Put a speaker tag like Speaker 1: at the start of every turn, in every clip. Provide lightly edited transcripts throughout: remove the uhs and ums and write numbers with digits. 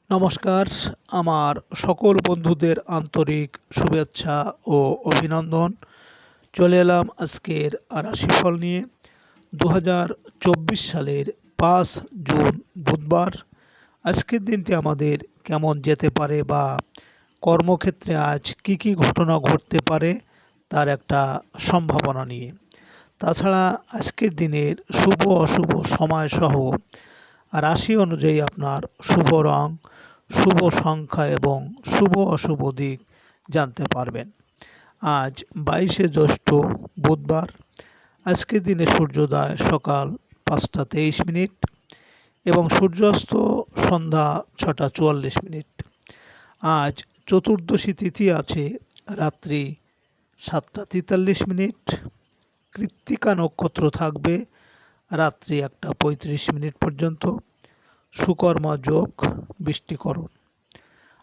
Speaker 1: নমস্কার, আমার সকল বন্ধুদের আন্তরিক শুভেচ্ছা ও অভিনন্দন। চলে এলাম আজকের রাশিফল নিয়ে। 2024 সালের 5 জুন বুধবার। আজকের দিনটি আমাদের কেমন যেতে পারে বা কর্মক্ষেত্রে আজ কি কি ঘটনা ঘটতে পারে তার একটা সম্ভাবনা নিয়ে। তাছাড়া আজকের দিনের শুভ অশুভ সময়সহ রাশি অনুযায়ী আপনার শুভ রং, শুভ সংখ্যা এবং শুভ অশুভ দিক জানতে পারবেন। আজ 22শে জ্যৈষ্ঠ বুধবার। আজকের দিনে সূর্যোদয় সকাল 5টা 23 মিনিট এবং সূর্যাস্ত সন্ধ্যা 6টা 44 মিনিট। আজ চতুর্দশী তিথি আছে রাত্রি 7টা 43 মিনিট। কৃত্তিকা নক্ষত্র থাকবে রাত্রি 1টা 35 মিনিট পর্যন্ত। সুকর্মা যোগ, বৃষ্টিকরণ।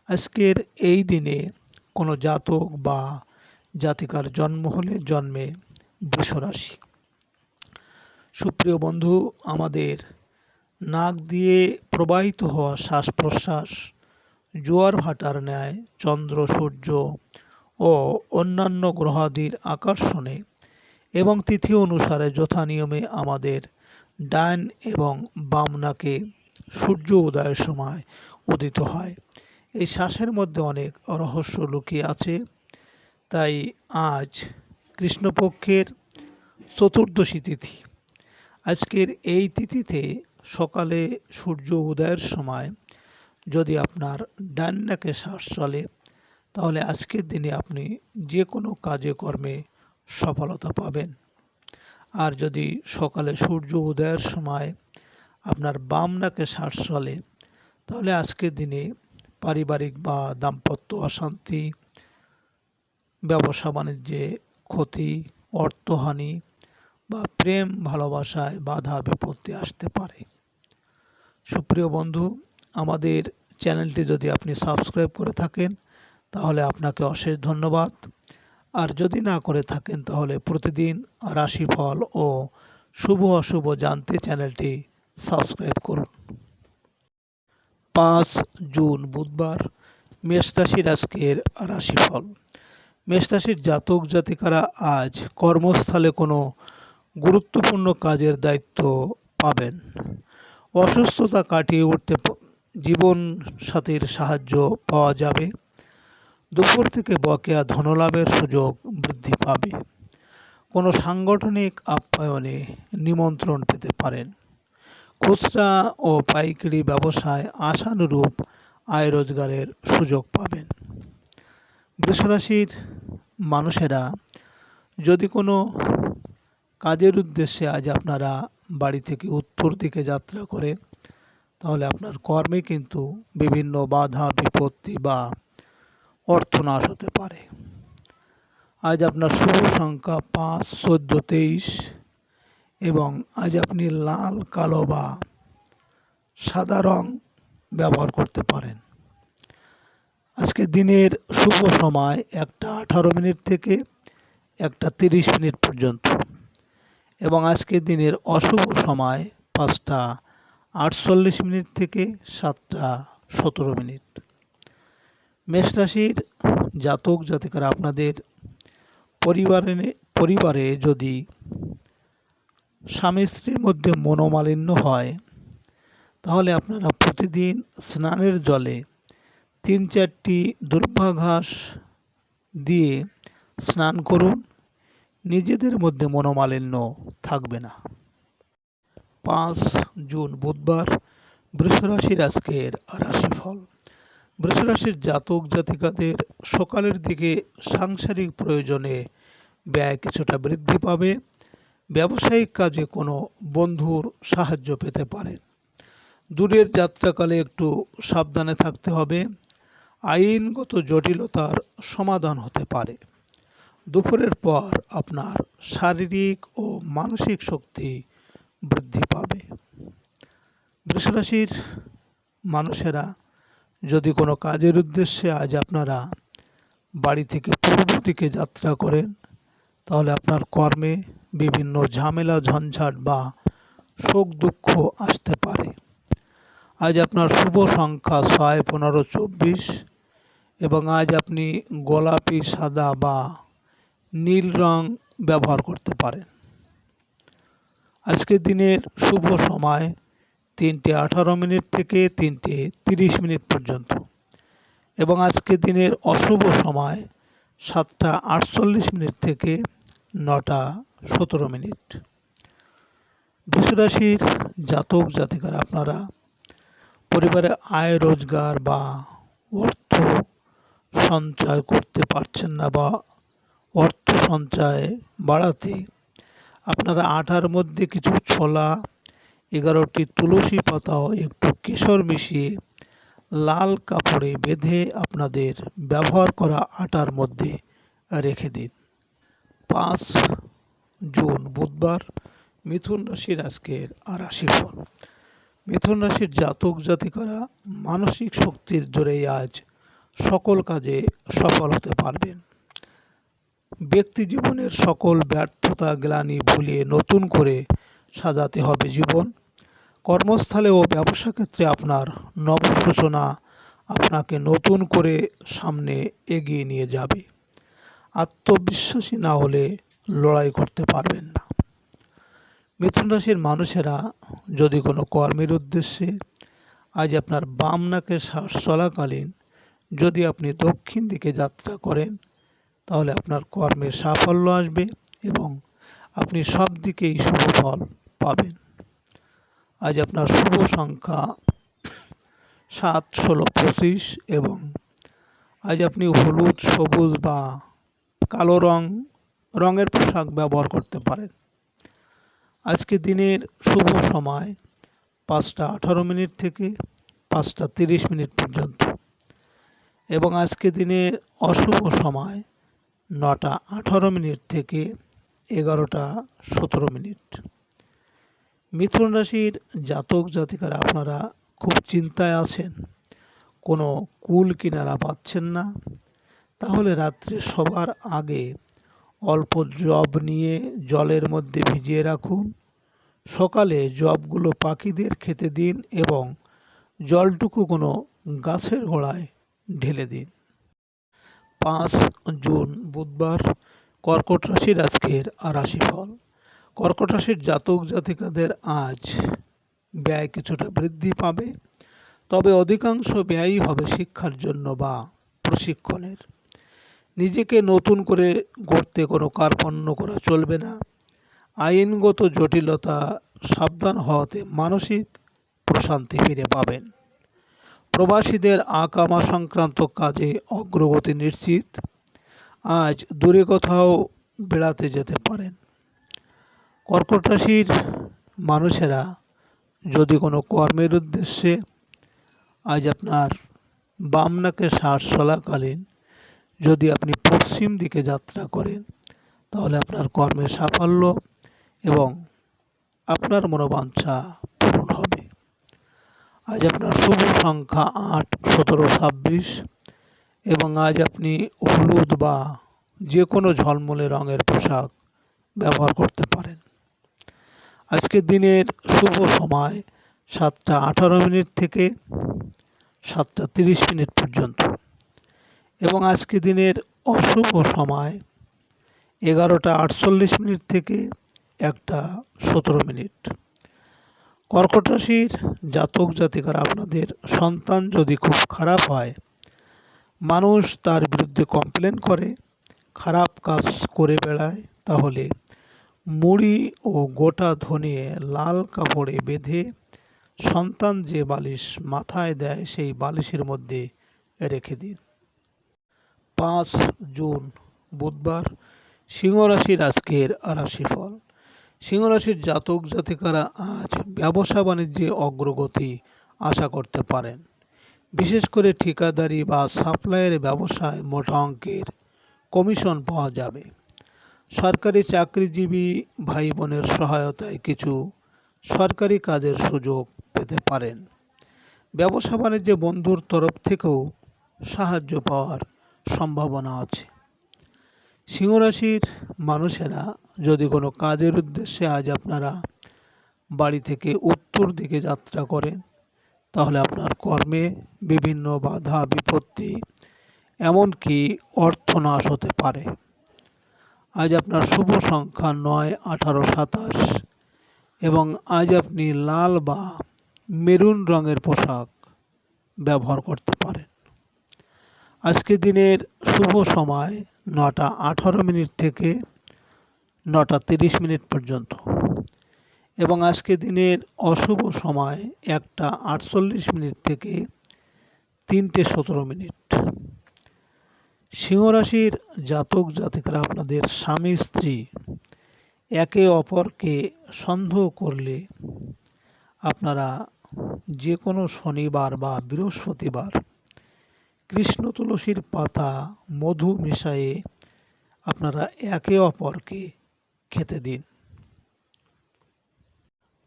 Speaker 1: আজকের এই দিনে কোনো জাতক বা জাতিকার জন্ম হলে জন্মে বৃষরাশি। সুপ্রিয় বন্ধু, আমাদের নাক দিয়ে প্রবাহিত হওয়া শ্বাস প্রশ্বাস জোয়ার ভাটার ন্যায় চন্দ্র, সূর্য ও অন্যান্য গ্রহাদির আকর্ষণে এবং তিথি অনুসারে যথা নিয়মে আমাদের ডান এবং বাম নাকে সূর্য উদয়ের সময় উদিত হয়। এই শ্বাসের মধ্যে অনেক রহস্য লুকিয়ে আছে। তাই আজ কৃষ্ণপক্ষের চতুর্দশী তিথি। আজকের এই তিথিতে সকালে সূর্য উদয়ের সময় যদি আপনার ডান নাকে শ্বাস চলে, তাহলে আজকের দিনে আপনি যে কোনো কাজে কর্মে সফলতা পাবেন। আর যদি সকালে সূর্য উদয়ের সময় আপনার বাম নাকে শ্বাস চলে, তাহলে আজকের দিনে পারিবারিক বা দাম্পত্য অশান্তি, ব্যবসা বাণিজ্যে ক্ষতি, অর্থহানি বা প্রেম ভালোবাসায় বাধা বিপত্তি আসতে পারে। সুপ্রিয় বন্ধু, আমাদের চ্যানেলটি যদি আপনি সাবস্ক্রাইব করে থাকেন তাহলে আপনাকে অশেষ ধন্যবাদ। আর যদি না করে থাকেন তাহলে প্রতিদিন রাশিফল ও শুভ অশুভ জানতে চ্যানেলটি সাবস্ক্রাইব করুন। 5 জুন বুধবার। মেষ রাশির আজকের রাশিফল। মেষ রাশির জাতক জাতিকারা আজ কর্মস্থলে কোনো গুরুত্বপূর্ণ কাজের দায়িত্ব পাবেন। অসুস্থতা কাটিয়ে উঠতে জীবন সাথীর সাহায্য পাওয়া যাবে। দুপুর থেকে বকেয়া ধনলাভের সুযোগ বৃদ্ধি পাবে। কোনো সাংগঠনিক আপ্যায়নে নিমন্ত্রণ পেতে পারেন। খুচরা ও পাইকারি ব্যবসায় আশানুরূপ আয় রোজগারের সুযোগ পাবেন। বৃষরাশির মানুষেরা যদি কোনো কাজের উদ্দেশ্যে আজ আপনারা বাড়ি থেকে উত্তর দিকে যাত্রা করেন, তাহলে আপনার কর্মে কিন্তু বিভিন্ন বাধা বিপত্তি বা অর্থনাশ হতে পারে। আজ আপনার শুভ সংখ্যা 5, 14, 23 এবং আজ আপনি লাল, কালো বা সাদা রং ব্যবহার করতে পারেন। আজকে দিনের শুভ সময় 1টা 18 মিনিট থেকে 1টা 30 মিনিট পর্যন্ত এবং আজকে দিনের অশুভ সময় 5টা 48 মিনিট থেকে 7টা 17 মিনিট। মেষ রাশির জাতক জাতিকারা আপনাদের পরিবারে যদি স্বামী স্ত্রীর মধ্যে মনোমালিন্য হয়, তাহলে আপনারা প্রতিদিন স্নানের জলে 3-4টি দুর্বা ঘাস দিয়ে স্নান করুন। নিজেদের মধ্যে মনোমালিন্য থাকবে না। 5 জুন বুধবার। বৃষরাশির আজকের রাশিফল। বৃষরাশির জাতক জাতিকাদের সকালের দিকে সাংসারিক প্রয়োজনে ব্যয় কিছুটা বৃদ্ধি পাবে। ব্যবসায়িক কাজে কোনো বন্ধুর সাহায্য পেতে পারেন। দূরের যাত্রাকালে একটু সাবধানে থাকতে হবে। আইনগত জটিলতার সমাধান হতে পারে। দুপুরের পর আপনার শারীরিক ও মানসিক শক্তি বৃদ্ধি পাবে। বৃষরাশির মানুষেরা যদি কোনো কাজের উদ্দেশ্যে আজ আপনারা বাড়ি থেকে পূর্ব দিকে যাত্রা করেন, তাহলে আপনার কর্মে বিভিন্ন ঝামেলা ঝঞ্ঝাট বা শোক দুঃখ আসতে পারে। আজ আপনার শুভ সংখ্যা 6, 15, 24 এবং আজ আপনি গোলাপি, সাদা বা নীল রং ব্যবহার করতে পারেন। আজকের দিনের শুভ সময় 3:18 থেকে 3:30 পর্যন্ত এবং আজকের দিনের অশুভ সময় 7:48 থেকে 9:17। বৃষ রাশির জাতক জাতিকারা আপনারা পরিবারে আয় রোজগার বা অর্থ সঞ্চয় করতে পারছেন না বা অর্থ সঞ্চয় বাড়াতে আপনারা আটার মধ্যে কিছু ছোলা, 11টি তুলসী পাতা ও একটু কেশর মিশিয়ে লাল কাপড়ে বেঁধে আপনাদের ব্যবহার করা আটার মধ্যে রেখে দিন। 5 জুন বুধবার মিথুন রাশির আজকের রাশিফল। মিথুন রাশির জাতক জাতিকারা মানসিক শক্তির জোরেই আজ সকল কাজে সফল হতে পারবেন। ব্যক্তি জীবনের সকল ব্যর্থতা গ্লানি ভুলিয়ে নতুন করে সাজাতে হবে জীবন। কর্মস্থলে ও ব্যবসা ক্ষেত্রে আপনার নব সূচনা আপনাকে নতুন করে সামনে এগিয়ে নিয়ে যাবে। আত্মবিশ্বাসী না হলে লড়াই করতে পারবেন না। মিথুন রাশির মানুষেরা যদি কোনো কর্মের উদ্দেশ্যে আজ আপনার বাম নাকের শ্বাস চলাকালীন যদি আপনি দক্ষিণ দিকে যাত্রা করেন তাহলে আপনার কর্মে সাফল্য আসবে এবং আপনি সব দিকেই শুভ ফল পাবেন। আজ আপনার শুভ সংখ্যা 7, 16, 25 এবং আজ আপনি হলুদ, সবুজ বা কালো রঙের পোশাক ব্যবহার করতে পারেন। আজকে দিনের শুভ সময় 5:18 থেকে 5:30 পর্যন্ত এবং আজকে দিনের অশুভ সময় 9:18 থেকে 11:17। মিথুন রাশির জাতক জাতিকারা আপনারা খুব চিন্তায় আছেন, কোনো কুল কিনারা পাচ্ছেন না, তাহলে রাত্রে শোবার আগে অল্প জব নিয়ে জলের মধ্যে ভিজিয়ে রাখুন। সকালে জবগুলো পাখিদের খেতে দিন এবং জলটুকু কোনো গাছের গোড়ায় ঢেলে দিন। 5 জুন বুধবার কর্কট রাশির আজকের রাশিফল। কর্কট রাশির জাতক জাতিকাদের আজ ব্যয় কিছুটা বৃদ্ধি পাবে, তবে অধিকাংশ ব্যয়ই হবে শিক্ষার জন্য বা প্রশিক্ষণের। নিজেকে নতুন করে গড়তে কোনো কার্পণ্য করা চলবে না। আইনগত জটিলতা সাবধান হওয়াতে মানসিক প্রশান্তি ফিরে পাবেন। প্রবাসীদের আকামা সংক্রান্ত কাজে অগ্রগতি নিশ্চিত। আজ দূরে কোথাও বেড়াতে যেতে পারেন। কর্কট রাশির মানুষেরা যদি কোনো কর্মের উদ্দেশ্যে আজ আপনার বাম নাকের শ্বাস চলাকালীন যদি আপনি পশ্চিম দিকে যাত্রা করেন তাহলে আপনার কর্মের সাফল্য এবং আপনার মনোবাঞ্ছা পূরণ হবে। আজ আপনার শুভ সংখ্যা 8, 17, 26 এবং আজ আপনি হলুদ বা যে কোনো ঝলমলে রঙের পোশাক ব্যবহার করতে পারেন। আজকের দিনের শুভ সময় 7:18 থেকে 7:30 পর্যন্ত এবং আজকের দিনের অশুভ সময় 11:48 থেকে 1:17। কর্কট রাশির জাতক জাতিকারা আপনাদের সন্তান যদি খুব খারাপ হয়, মানুষ তার বিরুদ্ধে কমপ্লেন করে, খারাপ কাজ করে বেড়ায়, তাহলে মুড়ি ও গোটা ধনিয়ে লাল কাপড়ে বেঁধে সন্তান যে বালিশ মাথায় দেয় সেই বালিশের মধ্যে রেখে দিন। 5 জুন বুধবার সিংহ রাশির আজকের রাশিফল। সিংহ রাশির জাতক জাতিকারা আজ ব্যবসা বাণিজ্যে অগ্রগতি আশা করতে পারেন। বিশেষ করে ঠিকাদারি বা সাপ্লাইয়ের ব্যবসায় মোটা অঙ্কের কমিশন পাওয়া যাবে। সরকারি চাকরিজীবী ভাই বোনের সহায়তায় কিছু সরকারি কাজের সুযোগ পেতে পারেন। ব্যবসা বাণিজ্যে বন্ধুর তরফ থেকেও সাহায্য পাওয়ার সম্ভাবনা আছে। সিংহ রাশির মানুষেরা যদি কোনো কাজের উদ্দেশ্যে আজ আপনারা বাড়ি থেকে উত্তর দিকে যাত্রা করেন তাহলে আপনার কর্মে বিভিন্ন বাধা বিপত্তি এমনকি অর্থনাশ হতে পারে। আজ আপনার শুভ সংখ্যা ৯, ১৮, ২৭ এবং আজ আপনি লাল বা মেরুন রঙের পোশাক ব্যবহার করতে পারেন। আজকে দিনের শুভ সময় ৯টা ১৮ থেকে ৯টা ৩০ পর্যন্ত এবং আজকে দিনের অশুভ সময় ১টা ৪৮ থেকে ৩টে ১৭। সিংহ রাশির জাতক জাতিকারা আপনাদের স্বামী স্ত্রী একে অপরকে সন্দেহ করলে আপনারা যে কোনো শনিবার বা বৃহস্পতিবার কৃষ্ণ তুলসীর পাতা মধু মিশিয়ে আপনারা একে অপরকে খেতে দিন।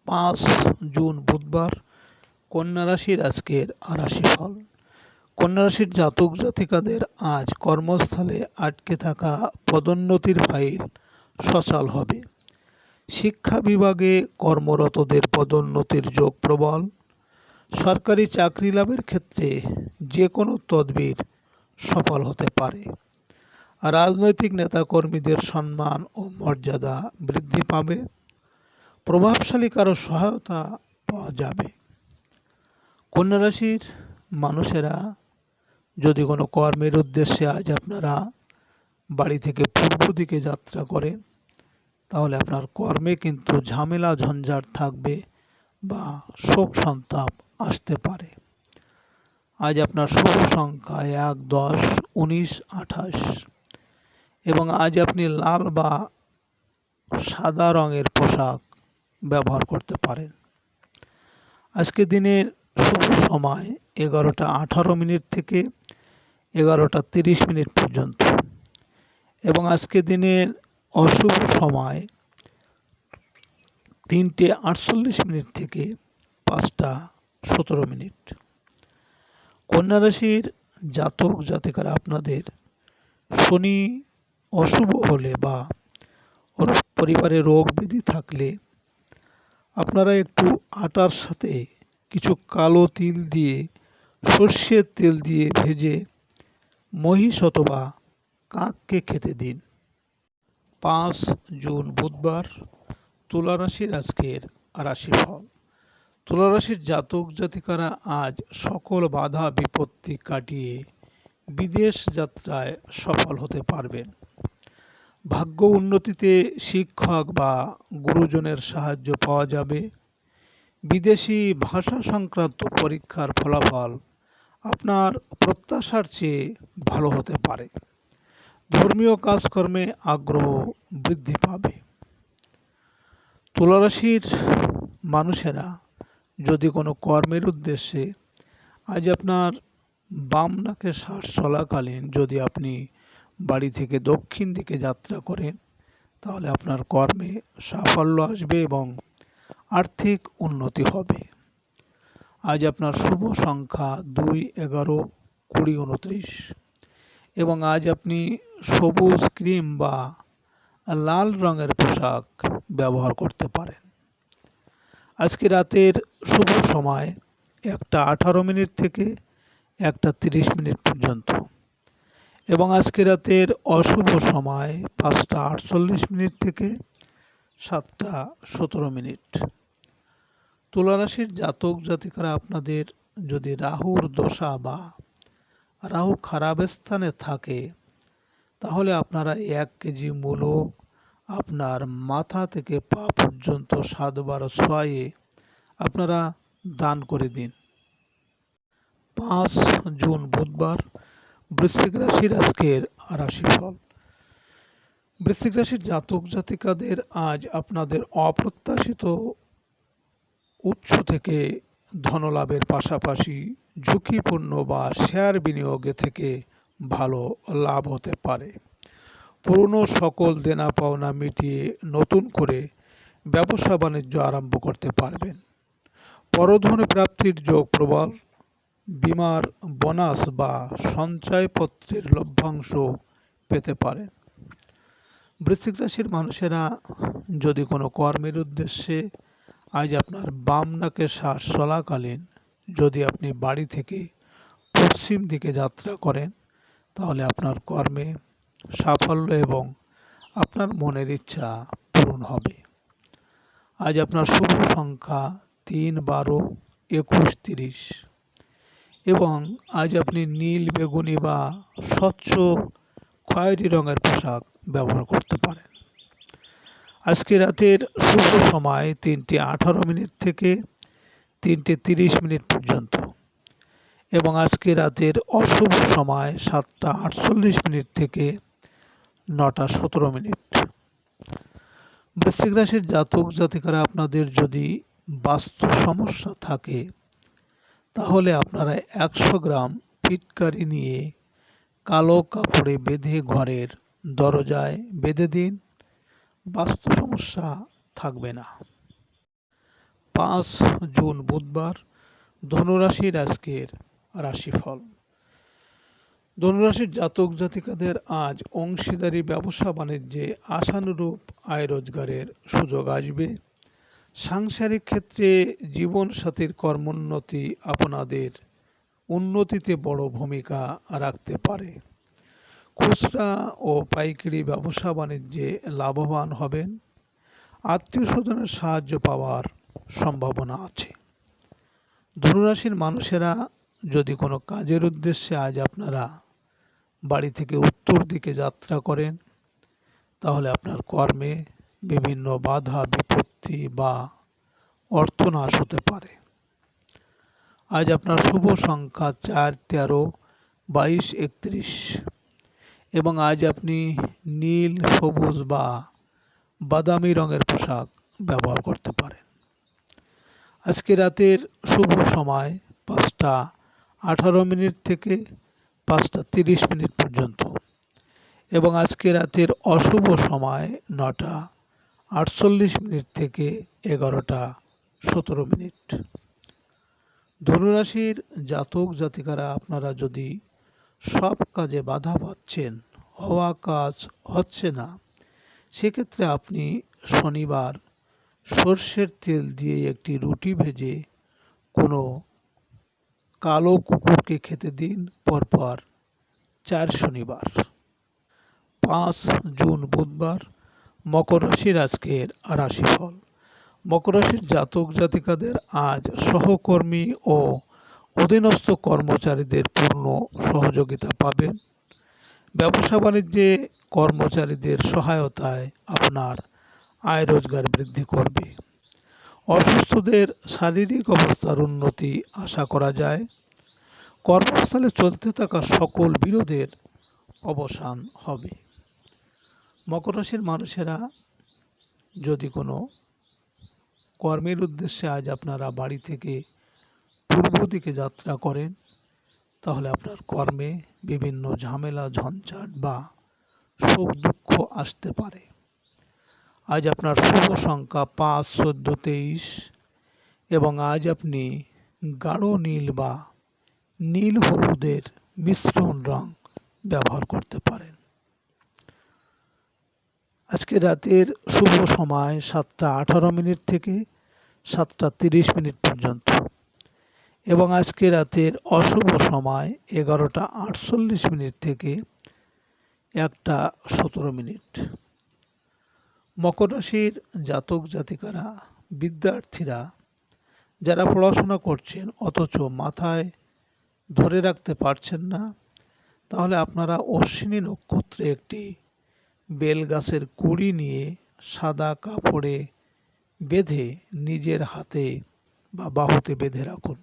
Speaker 1: ৫ জুন বুধবার কন্যা রাশির আজকের রাশিফল। কন্যা রাশির জাতক জাতিকাদের আজ কর্মস্থলে আটকে থাকা পদোন্নতির ফাইল সচল হবে। শিক্ষা বিভাগে কর্মরতদের পদোন্নতির যোগ প্রবল। সরকারি চাকরি লাভের ক্ষেত্রে যে কোনো তদবির সফল হতে পারে। রাজনৈতিক নেতাকর্মীদের সম্মান ও মর্যাদা বৃদ্ধি পাবে। প্রভাবশালী কারো সহায়তা পাওয়া যাবে। কন্যা রাশির মানুষেরা যদি কোনো কর্মের উদ্দেশ্যে আজ আপনারা বাড়ি থেকে পূর্ব দিকে যাত্রা করেন তাহলে আপনার কর্মে কিন্তু ঝামেলা ঝঞ্ঝাট থাকবে বা শোক সন্তাপ আসতে পারে। আজ আপনার শুভ সংখ্যা ১, ১০, ১৯, ২৮ এবং আজ আপনি লাল বা সাদা রঙের পোশাক ব্যবহার করতে পারেন। আজকে দিনের শুভ সময় ১১টা ১৮ থেকে ১১টা ৩০ পর্যন্ত এবং আজকে দিনের অশুভ সময় ৩টে ৪৮ থেকে ৫টা ১৭। কন্যা রাশির জাতক জাতিকারা আপনাদের শনি অশুভ হলে বা পরিবারে রোগ ব্যাধি থাকলে আপনারা একটু আটার সাথে কিছু কালো তিল দিয়ে সর্ষের তেল দিয়ে ভেজে মহিষ অথবা কাককে খেতে দিন। ৫ জুন বুধবার তুলা রাশির আজকের রাশিফল। তুলা রাশির জাতক জাতিকারা আজ সকল বাধা বিপত্তি কাটিয়ে বিদেশ যাত্রায় সফল হতে পারবেন। ভাগ্য উন্নতিতে শিক্ষক বা গুরুজনের সাহায্য পাওয়া যাবে। বিদেশি ভাষা সংক্রান্ত পরীক্ষার ফলাফল আপনার প্রত্যাশার চেয়ে ভালো হতে পারে। ধর্মীয় কাজকর্মে আগ্রহ বৃদ্ধি পাবে। তুলা রাশির মানুষেরা যদি কোনো কর্মের উদ্দেশ্যে আজ আপনার বাম নাকে শ্বাস চলাকালীন যদি আপনি বাড়ি থেকে দক্ষিণ দিকে যাত্রা করেন তাহলে আপনার কর্মে সাফল্য আসবে এবং আর্থিক উন্নতি হবে। আজ আপনার শুভ সংখ্যা ২, ১১, ২০, ২৯ এবং আজ আপনি সবুজ ক্রিম বা লাল রঙের পোশাক ব্যবহার করতে পারেন। আজকে রাতের শুভ সময় ১টা ১৮ থেকে ১টা ৩০ পর্যন্ত এবং আজকে রাতের অশুভ সময় ৫টা ৪৮ থেকে ৭টা ১৭। তুলা রাশির জাতক জাতিকারা আপনাদের যদি রাহুর দশা বা রাহু খারাপ স্থানে থাকে তাহলে আপনারা ১ কেজি মূলো আপনার মাথা থেকে পা পর্যন্ত ৭ বার ছোঁয়ায়ে আপনারা দান করে দিন। ৫ জুন বুধবার বৃশ্চিক রাশির আজকের রাশিফল। বৃশ্চিক রাশির জাতক জাতিকাদের আজ আপনাদের অপ্রত্যাশিত উৎস থেকে ধনলাভের পাশাপাশি ঝুঁকিপূর্ণ বা শেয়ার বিনিয়োগে থেকে ভালো লাভ হতে পারে। পুরনো সকল দেনা পাওনা মিটিয়ে নতুন করে ব্যবসা বাণিজ্য আরম্ভ করতে পারবেন। পরধন প্রাপ্তির যোগ প্রবল। বীমার বোনাস বা সঞ্চয়পত্রের লভ্যাংশ পেতে পারেন। বৃশ্চিক রাশির মানুষেরা যদি কোনো কর্মের উদ্দেশ্যে আজ আপনার বাম নাকে শ্বাস চলাকালীন যদি আপনি বাড়ি থেকে পশ্চিম দিকে যাত্রা করেন তাহলে আপনার কর্মে সাফল্য এবং আপনার মনের ইচ্ছা পূরণ হবে। আজ আপনার শুভ সংখ্যা ৩, ১২, ২১, ৩০ এবং আজ আপনি নীল, বেগুনি বা স্বচ্ছ খয়েরি রঙের পোশাক ব্যবহার করতে পারেন। আজকে রাতের শুভ সময় ৩:১৮ থেকে ৩:৩০ পর্যন্ত এবং আজকে রাতের অশুভ সময় ৭:৪৮ থেকে ৯:১৭। বৃশ্চিক রাশির জাতক জাতিকারা, আপনাদের যদি বাস্তু সমস্যা থাকে তাহলে আপনারা ১০০ গ্রাম ফিটকারি নিয়ে কালো কাপড়ে বেঁধে ঘরের দরজায় বেঁধে দিন, বাস্তু সমস্যা থাকবে না। ৫ জুন বুধবার, ধনুরাশির আজকের রাশিফল। ধনুরাশির জাতক জাতিকাদের আজ অংশীদারি ব্যবসা বাণিজ্যে আশানুরূপ আয় রোজগারের সুযোগ আসবে। সাংসারিক ক্ষেত্রে জীবনসাথীর কর্মোন্নতি আপনাদের উন্নতিতে বড় ভূমিকা রাখতে পারে। খুচরা ও পাইকারি ব্যবসা বাণিজ্যে লাভবান হবেন। আত্মীয় স্বজনের সাহায্য পাওয়ার সম্ভাবনা আছে। ধনুরাশির মানুষেরা যদি কোনো কাজের উদ্দেশ্যে আজ আপনারা বাড়ি থেকে উত্তর দিকে যাত্রা করেন তাহলে আপনার কর্মে বিভিন্ন বাধা বিপত্তি বা অর্থনাশ হতে পারে। আজ আপনার শুভ সংখ্যা ৪, ১৩, ২২, ৩১ এবং আজ আপনি নীল, সবুজ বা বাদামি রঙের পোশাক ব্যবহার করতে পারেন। আজকে রাতের শুভ সময় ৫:১৮ থেকে ৫:৩০ পর্যন্ত এবং আজকে রাতের অশুভ সময় ৯:৪৮ থেকে ১১:১৭। ধনুরাশির জাতক জাতিকারা, আপনারা যদি সব কাজে বাধা পাচ্ছেন, হওয়া কাজ হচ্ছে না, সেক্ষেত্রে আপনি শনিবার সর্ষের তেল দিয়ে একটি রুটি ভেজে কোনো কালো কুকুরকে খেতে দিন পরপর ৪ শনিবার। ৫ জুন বুধবার, মকর রাশির আজকের রাশিফল। মকর রাশির জাতক জাতিকাদের আজ সহকর্মী ও অধীনস্থ কর্মচারীদের পূর্ণ সহযোগিতা পাবেন। ব্যবসা বাণিজ্যে কর্মচারীদের সহায়তায় আপনার আয় রোজগার বৃদ্ধি করবে। অসুস্থদের শারীরিক অবস্থার উন্নতি আশা করা যায়। কর্মস্থলে চলতে থাকা সকল বিরোধের অবসান হবে। মকর রাশির মানুষেরা যদি কোনো কর্মের উদ্দেশ্যে আজ আপনারা বাড়ি থেকে পূর্ব দিকে যাত্রা করেন তাহলে আপনার কর্মে বিভিন্ন ঝামেলা ঝঞ্ঝাট বা সুখ দুঃখ আসতে পারে। আজ আপনার শুভ সংখ্যা ৫, ১৪, ২৩ এবং আজ আপনি গাঢ় নীল বা নীল হলুদের মিশ্রণ রং ব্যবহার করতে পারেন। আজকে রাতের শুভ সময় ৭:১৮ থেকে ৭:৩০ পর্যন্ত এবং আজকে রাতের অশুভ সময় ১১:৪৮ থেকে ১:১৭। মকর রাশির জাতক জাতিকারা, বিদ্যার্থীরা যারা পড়াশোনা করছেন অথচ মাথায় ধরে রাখতে পারছেন না, তাহলে আপনারা অশ্বিনী নক্ষত্রে একটি বেল গাছের কুঁড়ি নিয়ে সাদা কাপড়ে বেঁধে নিজের হাতে বা বাহুতে বেঁধে রাখুন।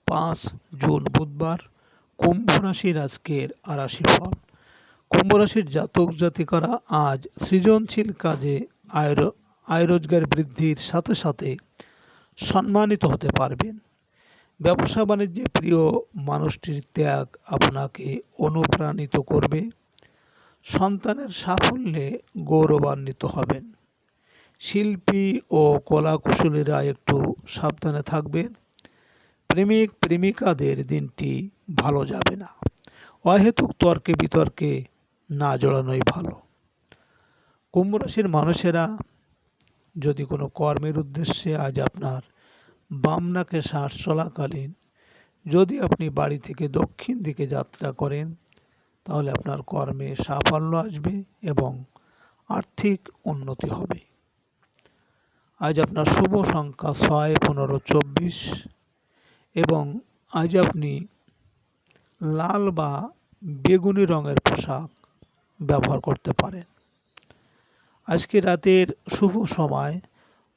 Speaker 1: ৫ জুন বুধবার, কুম্ভ রাশির আজকের রাশিফল। কুম্ভ রাশির জাতক জাতিকারা আজ সৃজনশীল কাজে আয় রোজগার বৃদ্ধির সাথে সাথে সম্মানিত হতে পারবেন। ব্যবসা বাণিজ্যে প্রিয় মানুষটির ত্যাগ আপনাকে অনুপ্রাণিত করবে। সন্তানের সাফল্যে গৌরবান্বিত হবেন। শিল্পী ও কলাকুশলীরা একটু সাবধানে থাকবেন। প্রেমিক প্রেমিকাদের দিনটি ভালো যাবে না। অহেতুক তর্কে বিতর্কে না জড়ানোই ভালো। কুম্ভ রাশির মানুষেরা যদি কোনো কর্মের উদ্দেশ্যে আজ আপনার বাম নাকে শ্বাস চলাকালীন যদি আপনি বাড়ি থেকে দক্ষিণ দিকে যাত্রা করেন তাহলে আপনার কর্মে সাফল্য আসবে এবং আর্থিক উন্নতি হবে। আজ আপনার শুভ সংখ্যা ৬, ১৫, ২৪ এবং আজ আপনি লাল বা বেগুনি রঙের পোশাক ব্যবহার করতে পারেন। আজকে রাতের শুভ সময়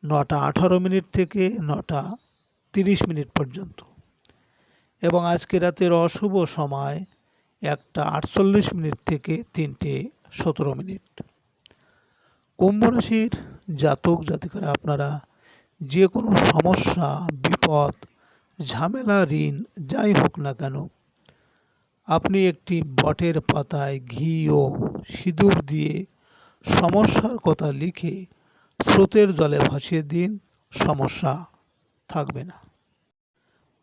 Speaker 1: ৯টা ১৮ থেকে ৯টা ৩০ পর্যন্ত এবং আজকে রাতের অশুভ সময় ১টা ৪৮ থেকে ৩টে ১৭। কুম্ভ রাশির জাতক জাতিকারা আপনারা যে কোনো সমস্যা, বিপদ, ঝামেলা, ঋণ যাই হোক না কেন আপনি একটি বটের পাতায় ঘি ও সিঁদুর দিয়ে সমস্যার কথা লিখে স্রোতের জলে ভাসিয়ে দিন, সমস্যা থাকবে না।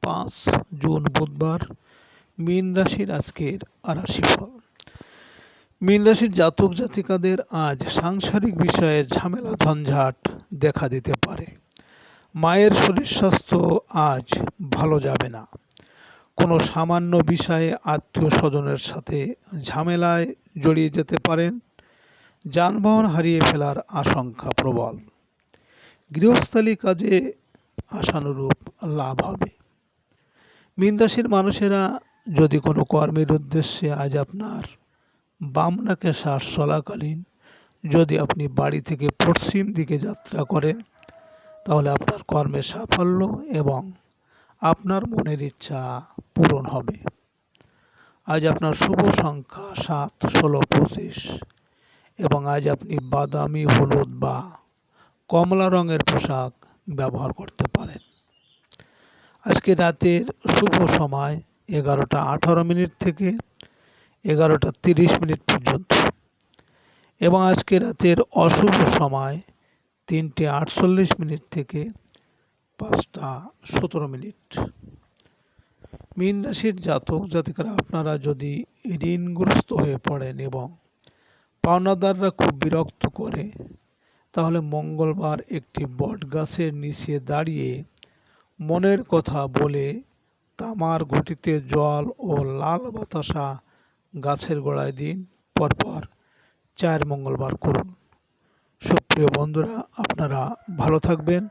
Speaker 1: ৫ জুন বুধবার, মীন রাশির আজকের রাশিফল। মীন রাশির জাতক জাতিকাদের আজ সাংসারিক বিষয়ে ঝামেলা ঝঞ্ঝাট দেখা দিতে পারে। মায়ের শরীর স্বাস্থ্য আজ ভালো যাবে না। কোনো সামান্য বিষয়ে আত্মীয় স্বজনের সাথে ঝামেলায় জড়িয়ে যেতে পারেন। যানবাহন হারিয়ে ফেলার আশঙ্কা প্রবল। গৃহস্থালী কাজে আশানুরূপ লাভ হবে। মীন রাশির মানুষেরা যদি কোনো কর্মের উদ্দেশ্যে আজ আপনার বাম নাকে শ্বাস চলাকালীন যদি আপনি বাড়ি থেকে পশ্চিম দিকে যাত্রা করেন তাহলে আপনার কর্মে সাফল্য এবং আপনার মনের ইচ্ছা পূরণ হবে। আজ আপনার শুভ সংখ্যা ৭, ১৬, ২৫ এবং আজ আপনি বাদামি, হলুদ বা কমলা রঙের পোশাক ব্যবহার করতে পারেন। আজকে রাতের শুভ সময় ১১টা ১৮ থেকে ১১টা ৩০ পর্যন্ত এবং আজকে রাতের অশুভ সময় ৩টে ৪৮ থেকে ৫টা ১৭। মীন রাশির জাতক জাতিকারা আপনারা যদি ঋণগ্রস্ত হয়ে পড়েন এবং পাওনাদাররা খুব বিরক্ত করে তাহলে মঙ্গলবার একটি বট গাছের নিচে দাঁড়িয়ে মনের কথা বলে তামার ঘটিতে জল ও লাল বাতাসা গাছের গোড়ায় দিন, পরপর ৪ মঙ্গলবার করুন। সুপ্রিয় বন্ধুরা, আপনারা ভালো থাকবেন।